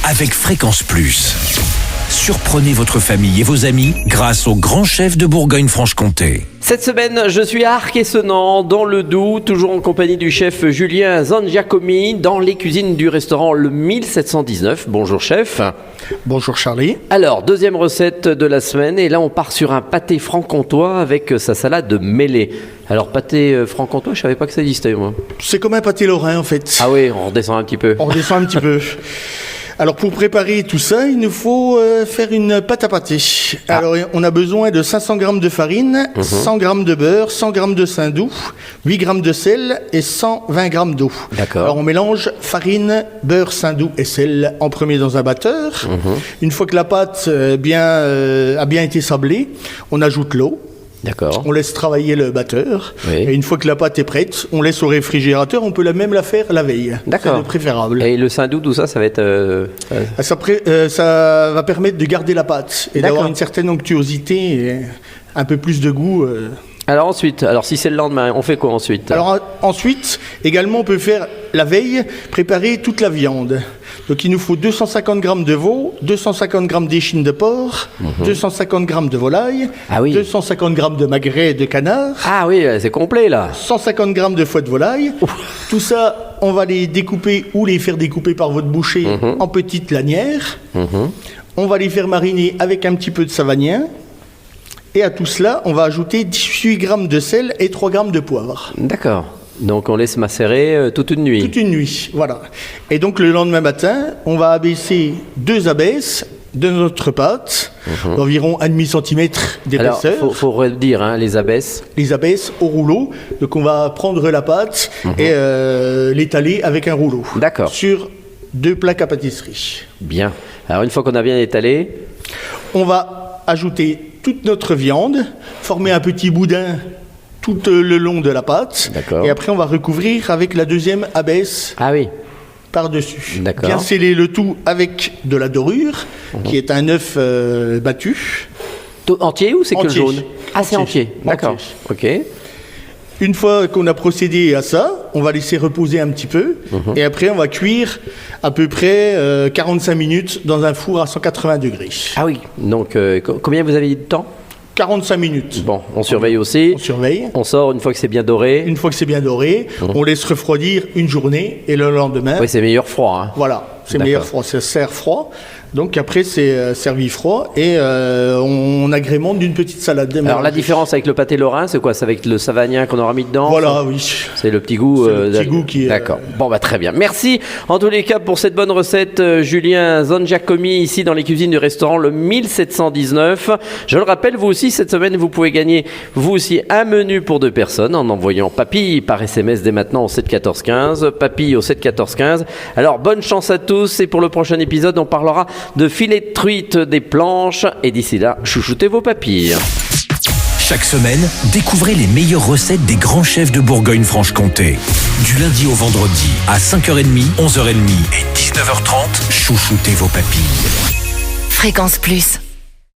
avec Fréquence Plus. Surprenez votre famille et vos amis grâce au grand chef de Bourgogne-Franche-Comté. Cette semaine, je suis à Arc-et-Senans, dans le Doubs, toujours en compagnie du chef Julien Zangiacomi, dans les cuisines du restaurant Le 1719. Bonjour chef. Bonjour Charlie. Alors, deuxième recette de la semaine, et là on part sur un pâté franc-comtois avec sa salade de mêlée. Alors pâté franc-comtois, je savais pas que ça existait moi. C'est comme un pâté lorrain en fait. Ah oui, on redescend un petit peu. On redescend un petit peu. Alors pour préparer tout ça, il nous faut faire une pâte à pâté. Alors on a besoin de 500 g de farine, 100 g de beurre, 100 g de saindoux, 8 g de sel et 120 g d'eau. D'accord. Alors on mélange farine, beurre, saindoux et sel en premier dans un batteur. Une fois que la pâte a bien été sablée, on ajoute l'eau. D'accord. On laisse travailler le batteur. Oui. Et une fois que la pâte est prête, on laisse au réfrigérateur. On peut même la faire la veille. D'accord. C'est le préférable. Et le saindoux, tout ça, ça va être... Ça va permettre de garder la pâte et D'accord. d'avoir une certaine onctuosité et un peu plus de goût. Alors ensuite, si c'est le lendemain, on fait quoi ensuite? Alors ensuite, également, on peut faire la veille, préparer toute la viande. Donc il nous faut 250 g de veau, 250 g d'échine de porc, 250 g de volaille, Ah oui. 250 g de magret de canard, Ah oui, c'est complet là. 150 g de foie de volaille. Tout ça, on va les découper ou les faire découper par votre boucher en petites lanières. On va les faire mariner avec un petit peu de savagnin. Et à tout cela, on va ajouter 18 g de sel et 3 g de poivre. D'accord. Donc on laisse macérer toute une nuit. Toute une nuit, voilà. Et donc le lendemain matin, on va abaisser 2 abaisses de notre pâte, d'environ 1,5 cm Alors, d'épaisseur. faut redire, hein, les abaisses. Les abaisses au rouleau. Donc on va prendre la pâte et l'étaler avec un rouleau. D'accord. Sur 2 plaques à pâtisserie. Bien. Alors une fois qu'on a bien étalé, On va ajouter toute notre viande, former un petit boudin tout le long de la pâte. D'accord. Et après, on va recouvrir avec la deuxième abaisse ah oui, par-dessus. D'accord. Bien sceller le tout avec de la dorure, qui est un œuf battu. Entier ou c'est que le Entier. jaune? Ah c'est entier, d'accord. Ok. Une fois qu'on a procédé à ça, on va laisser reposer un petit peu. Et après, on va cuire à peu près 45 minutes dans un four à 180 degrés. Ah oui, donc combien vous avez dit de temps? 45 minutes. Bon, on surveille aussi. On surveille. On sort une fois que c'est bien doré. Une fois que c'est bien doré, on laisse refroidir une journée et le lendemain, Oui, c'est meilleur froid. Hein. voilà, c'est D'accord. meilleur froid, ça sert froid. Donc après, c'est servi froid et on agrémente d'une petite salade. Alors la différence avec le pâté lorrain, c'est quoi? C'est avec le savagnin qu'on aura mis dedans? Voilà, oui. C'est le petit goût. C'est le petit goût qui est- D'accord. Bon, bah très bien. Merci en tous les cas pour cette bonne recette, Julien Zangiacomi, ici dans les cuisines du restaurant Le 1719. Je le rappelle, vous aussi, cette semaine, vous pouvez gagner, vous aussi, un menu pour 2 personnes en envoyant Papille par SMS dès maintenant au 7 14 15. Papille au 7 14 15. Alors, bonne chance à tous et pour le prochain épisode, on parlera de filet de truite, des planches et d'ici là, chouchoutez vos papilles. Chaque semaine, découvrez les meilleures recettes des grands chefs de Bourgogne-Franche-Comté. Du lundi au vendredi, à 5h30, 11h30 et 19h30, chouchoutez vos papilles. Fréquence Plus.